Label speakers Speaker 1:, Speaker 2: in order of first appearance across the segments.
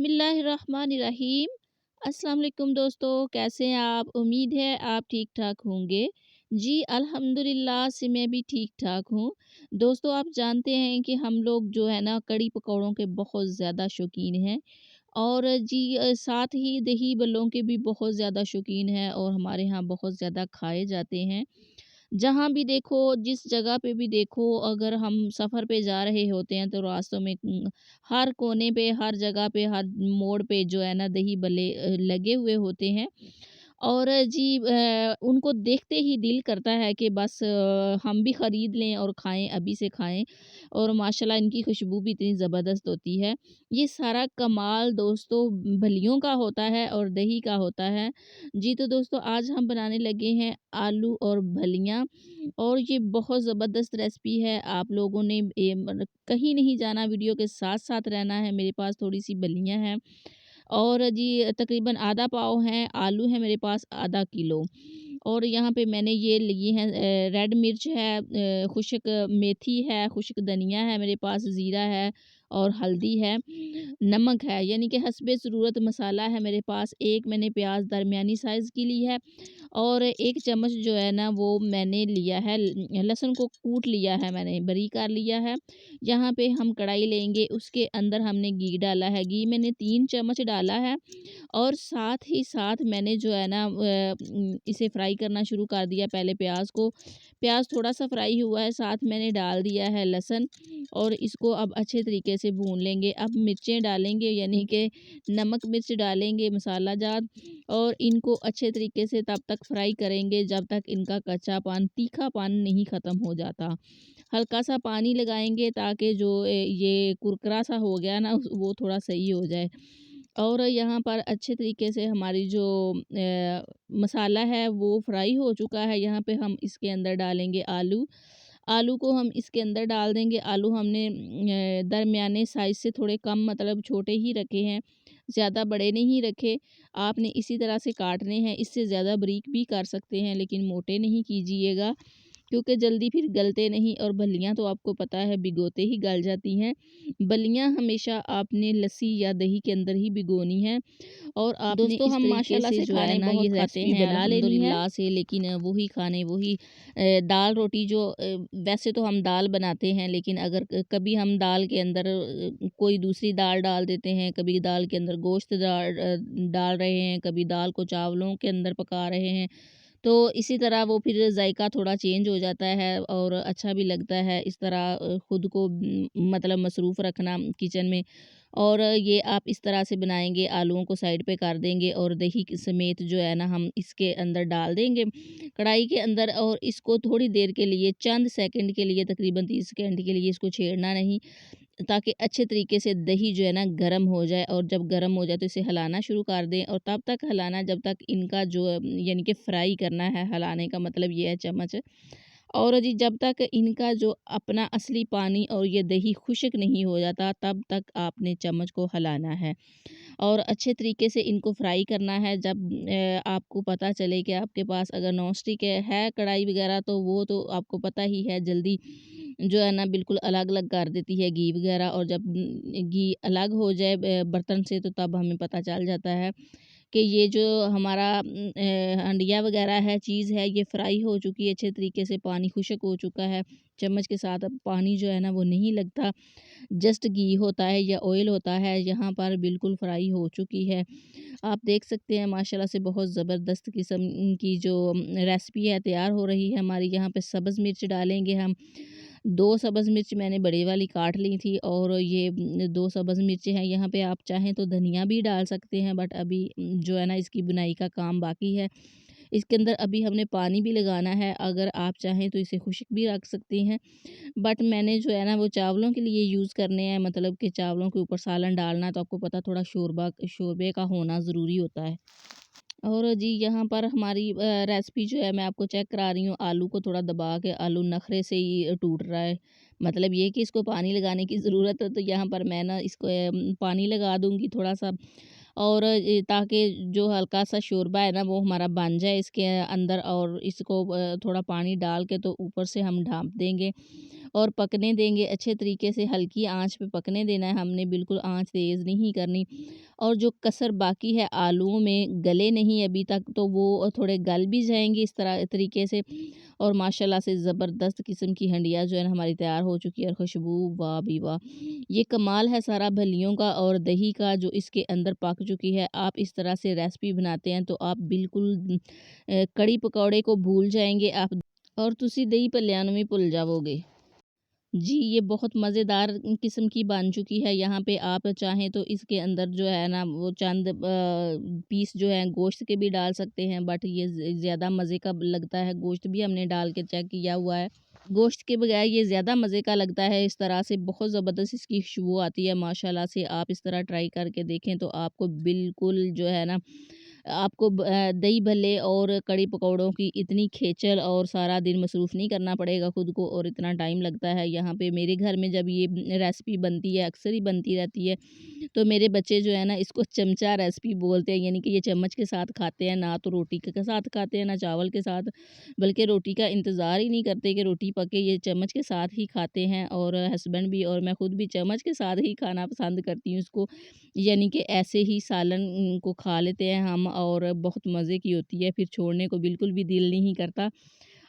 Speaker 1: बिस्मिल्लाहिर्रहमानिर्रहीम। अस्सलाम वालेकुम दोस्तों, कैसे हैं आप? उम्मीद है आप ठीक-ठाक होंगे। जी, अल्हम्दुलिल्लाह से मैं भी ठीक-ठाक हूँ। दोस्तों, आप जानते हैं कि हम लोग जो है ना कढ़ी पकौड़ों के बहुत ज़्यादा शौकीन हैं और जी साथ ही दही बल्लों के भी बहुत ज़्यादा शौकीन हैं और हमारे यहाँ बहुत ज़्यादा खाए जाते हैं। जहाँ भी देखो, जिस जगह पे भी देखो, अगर हम सफ़र पे जा रहे होते हैं तो रास्तों में हर कोने पे, हर जगह पे, हर मोड़ पे जो है ना दही भल्ले लगे हुए होते हैं। और जी उनको देखते ही दिल करता है कि बस हम भी ख़रीद लें और खाएँ, अभी से खाएँ। और माशाल्लाह इनकी खुशबू भी इतनी ज़बरदस्त होती है। ये सारा कमाल दोस्तों भल्लियों का होता है और दही का होता है। जी, तो दोस्तों आज हम बनाने लगे हैं आलू और फलियाँ और ये बहुत ज़बरदस्त रेसिपी है। आप लोगों ने मतलब कहीं नहीं जाना, वीडियो के साथ-साथ रहना है। मेरे पास थोड़ी-सी फलियाँ हैं और जी तकरीबन आधा पाव हैं, आलू है मेरे पास आधा किलो और यहाँ पे मैंने ये लिए हैं रेड मिर्च है, खुश्क मेथी है, खुश्क धनिया है मेरे पास, ज़ीरा है और हल्दी है, नमक है, यानी कि हस्बे ज़रूरत मसाला है मेरे पास। एक मैंने प्याज दरमियानी साइज़ की ली है और 1 चम्मच जो है ना वो मैंने लिया है लहसुन को कूट लिया है, मैंने बारीक कर लिया है। यहाँ पे हम कढ़ाई लेंगे, उसके अंदर हमने घी डाला है, घी मैंने 3 चम्मच डाला है और साथ ही साथ मैंने जो है ना इसे फ्राई करना शुरू कर दिया। पहले प्याज को, प्याज थोड़ा-सा फ्राई हुआ है, साथ मैंने डाल दिया है लहसुन और इसको अब अच्छे तरीके से भून लेंगे। अब मिर्चें डालेंगे, यानी कि नमक मिर्च डालेंगे मसाला जात और इनको अच्छे तरीके से तब तक फ्राई करेंगे जब तक इनका कच्चापन, तीखापन नहीं ख़त्म हो जाता। हल्का-सा पानी लगाएँगे ताकि जो ये कुरकुरा सा हो गया ना वो थोड़ा सही हो जाए। और यहाँ पर अच्छे तरीके से हमारी जो मसाला है वो फ्राई हो चुका है। यहाँ पे हम इसके अंदर डालेंगे आलू। आलू को हम इसके अंदर डाल देंगे। आलू हमने दरमियाने साइज़ से थोड़े कम, मतलब छोटे ही रखे हैं, ज़्यादा बड़े नहीं रखे। आपने इसी तरह से काटने हैं, इससे ज़्यादा बारीक भी कर सकते हैं लेकिन मोटे नहीं कीजिएगा क्योंकि जल्दी फिर गलते नहीं और बल्लियाँ तो आपको पता है भिगोते ही गल जाती हैं। बल्लियाँ हमेशा आपने लस्सी या दही के अंदर ही भिगोनी है और आपने
Speaker 2: दोस्तों
Speaker 1: इस
Speaker 2: हम
Speaker 1: तरीके
Speaker 2: माशाल्लाह
Speaker 1: से
Speaker 2: से
Speaker 1: जो है
Speaker 2: खाने
Speaker 1: ना
Speaker 2: बहुत
Speaker 1: ये
Speaker 2: खाते
Speaker 1: रेसिपी
Speaker 2: हैं
Speaker 1: बना लेनी है
Speaker 2: अल्हम्दुलिल्लाह से, लेकिन वही खाने वही दाल रोटी जो वैसे तो हम दाल बनाते हैं, लेकिन अगर कभी हम दाल के अंदर कोई दूसरी दाल डाल देते हैं, कभी दाल के अंदर गोश्त डाल रहे हैं, कभी दाल को चावलों के अंदर पका रहे हैं, तो इसी तरह वो फिर जायका थोड़ा चेंज हो जाता है और अच्छा भी लगता है। इस तरह खुद को मतलब मसरूफ़ रखना किचन में। और ये आप इस तरह से बनाएँगे, आलूओं को साइड पे कर देंगे और दही के समेत जो है ना हम इसके अंदर डाल देंगे कढ़ाई के अंदर और इसको थोड़ी देर के लिए, चंद सेकंड के लिए, तकरीबन 30 सेकंड के लिए इसको छेड़ना नहीं, ताकि अच्छे तरीके से दही जो है ना गरम हो जाए। और जब गरम हो जाए तो इसे हिलाना शुरू कर दें और तब तक हिलाना जब तक इनका जो यानी कि फ्राई करना है, हिलाने का मतलब ये है चम्मच। और जी जब तक इनका जो अपना असली पानी और ये दही खुश्क नहीं हो जाता तब तक आपने चम्मच को हिलाना है और अच्छे तरीके से इनको फ्राई करना है। जब आपको पता चले कि आपके पास अगर नॉन स्टिक है कढ़ाई वगैरह, तो वो तो आपको पता ही है जल्दी जो है ना बिल्कुल अलग-अलग कर देती है घी वगैरह। और जब घी अलग हो जाए बर्तन से, तो तब हमें पता चल जाता है कि ये जो हमारा हंडिया वगैरह है, चीज़ है, ये फ्राई हो चुकी है अच्छे तरीके से, पानी खुश्क हो चुका है। चम्मच के साथ अब पानी जो है ना वो नहीं लगता, जस्ट घी होता है या ऑयल होता है, यहाँ पर बिल्कुल फ्राई हो चुकी है। आप देख सकते हैं माशाल्लाह से बहुत ज़बरदस्त किस्म की जो रेसिपी है तैयार हो रही है हमारी। यहाँ पे सब्ज़ मिर्च डालेंगे हम। 2 सब्ज़ मिर्च मैंने बड़ी वाली काट ली थी और ये 2 सब्ज़ मिर्चें हैं। यहाँ पे आप चाहें तो धनिया भी डाल सकते हैं, बट अभी जो है ना इसकी बुनाई का काम बाकी है। इसके अंदर अभी हमने पानी भी लगाना है, अगर आप चाहें तो इसे खुश्क भी रख सकती हैं। बट मैंने जो है ना वो चावलों के लिए यूज़ करने हैं, मतलब कि चावलों के ऊपर सालन डालना है, तो आपको पता थोड़ा शोरबे का होना ज़रूरी होता है। और जी यहाँ पर हमारी रेसिपी जो है मैं आपको चेक करा रही हूँ, आलू को थोड़ा दबा के, आलू नखरे से ही टूट रहा है। मतलब ये कि इसको पानी लगाने की ज़रूरत है, तो यहाँ पर मैं ना इसको पानी लगा दूँगी थोड़ा-सा और ताकि जो हल्का-सा शोरबा है ना वो हमारा बन जाए इसके अंदर। और इसको थोड़ा पानी डाल के तो ऊपर से हम ढाँप देंगे और पकने देंगे अच्छे तरीके से, हल्की आँच पे पकने देना है हमने, बिल्कुल आँच तेज़ नहीं करनी। और जो कसर बाकी है आलूओं में गले नहीं अभी तक, तो वो थोड़े गल भी जाएँगे इस तरह तरीके से। और माशाल्लाह से ज़बरदस्त किस्म की हंडिया जो है ना हमारी तैयार हो चुकी है, और खुशबू वाह भी वाह! ये कमाल है सारा भल्लियों का और दही का जो इसके अंदर पक चुकी है। आप इस तरह से रेसिपी बनाते हैं तो आप बिल्कुल कड़ी पकौड़े को भूल जाएँगे आप, और तुसी दही भल्लियां नूं भी भुल जावोगे। जी, ये बहुत मज़ेदार किस्म की बन चुकी है। यहाँ पे आप चाहें तो इसके अंदर जो है ना वो चंद पीस जो हैं गोश्त के भी डाल सकते हैं, बट ये ज़्यादा मज़े का लगता है। गोश्त भी हमने डाल के चेक किया हुआ है। गोश्त के बगैर ये ज़्यादा मज़े का लगता है। इस तरह से बहुत ज़बरदस्त इसकी खुशबू आती है माशाल्लाह से। आप इस तरह ट्राई करके देखें तो आपको बिल्कुल जो है ना, आपको दही भल्ले और कढ़ी पकौड़ों की इतनी खेचल और सारा दिन मसरूफ़ नहीं करना पड़ेगा खुद को, और इतना टाइम लगता है। यहाँ पे मेरे घर में जब ये रेसिपी बनती है, अक्सर ही बनती रहती है, तो मेरे बच्चे जो है ना इसको चमचा रेसिपी बोलते हैं, यानी कि ये चम्मच के साथ खाते हैं, ना तो रोटी के साथ खाते हैं, ना चावल के साथ, बल्कि रोटी का इंतज़ार ही नहीं करते कि रोटी पके, ये चम्मच के साथ ही खाते हैं। और हस्बैंड भी और मैं खुद भी चम्मच के साथ ही खाना पसंद करती हूँ इसको, यानी कि ऐसे ही सालन को खा लेते हैं हम, और बहुत मज़े की होती है, फिर छोड़ने को बिल्कुल भी दिल नहीं करता।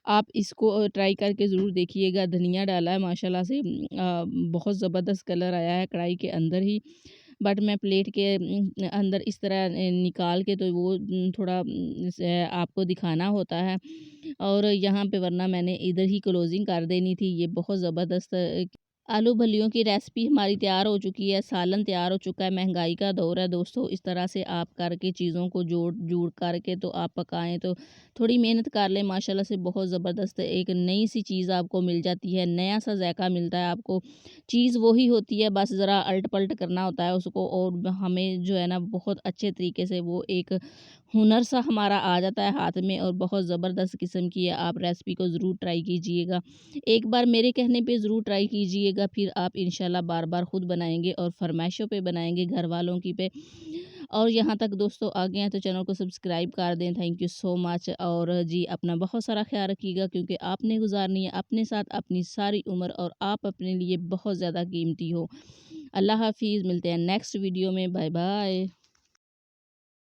Speaker 2: आप इसको ट्राई करके ज़रूर देखिएगा। धनिया डाला है माशाल्लाह से, बहुत ज़बरदस्त कलर आया है कढ़ाई के अंदर ही। बट मैं प्लेट के अंदर इस तरह निकाल के तो वो थोड़ा आपको दिखाना होता है, और यहाँ पे वरना मैंने इधर ही क्लोजिंग कर देनी थी। ये बहुत ज़बरदस्त आलू बल्लियों की रेसिपी हमारी तैयार हो चुकी है, सालन तैयार हो चुका है। महंगाई का दौर है दोस्तों, इस तरह से आप करके चीज़ों को जोड़ जोड़ करके तो आप पकाएँ, तो थोड़ी मेहनत कर लें, माशाल्लाह से बहुत ज़बरदस्त एक नई सी चीज़ आपको मिल जाती है, नया सा ज़ायक़ा मिलता है आपको। चीज़ वही होती है, बस ज़रा अल्ट-पल्ट करना होता है उसको, और हमें जो है ना बहुत अच्छे तरीके से वो एक हुनर सा हमारा आ जाता है हाथ में, और बहुत ज़बरदस्त किस्म की है। आप रेसिपी को ज़रूर ट्राई कीजिएगा। एक बार मेरे कहने पे ज़रूर ट्राई कीजिएगा, फिर आप इंशाल्लाह बार-बार खुद बनाएँगे और फ़रमाइशों पे बनाएँगे, घरवालों की पे। और यहाँ तक दोस्तों आ गए हैं तो चैनल को सब्सक्राइब कर दें। Thank you so much. और जी, अपना बहुत सारा ख़्याल रखिएगा, क्योंकि आपने गुज़ारनी है अपने साथ अपनी सारी उम्र, और आप अपने लिए बहुत ज़्यादा कीमती हो। अल्लाह हाफ़िज़, मिलते हैं नेक्स्ट वीडियो में। Bye bye.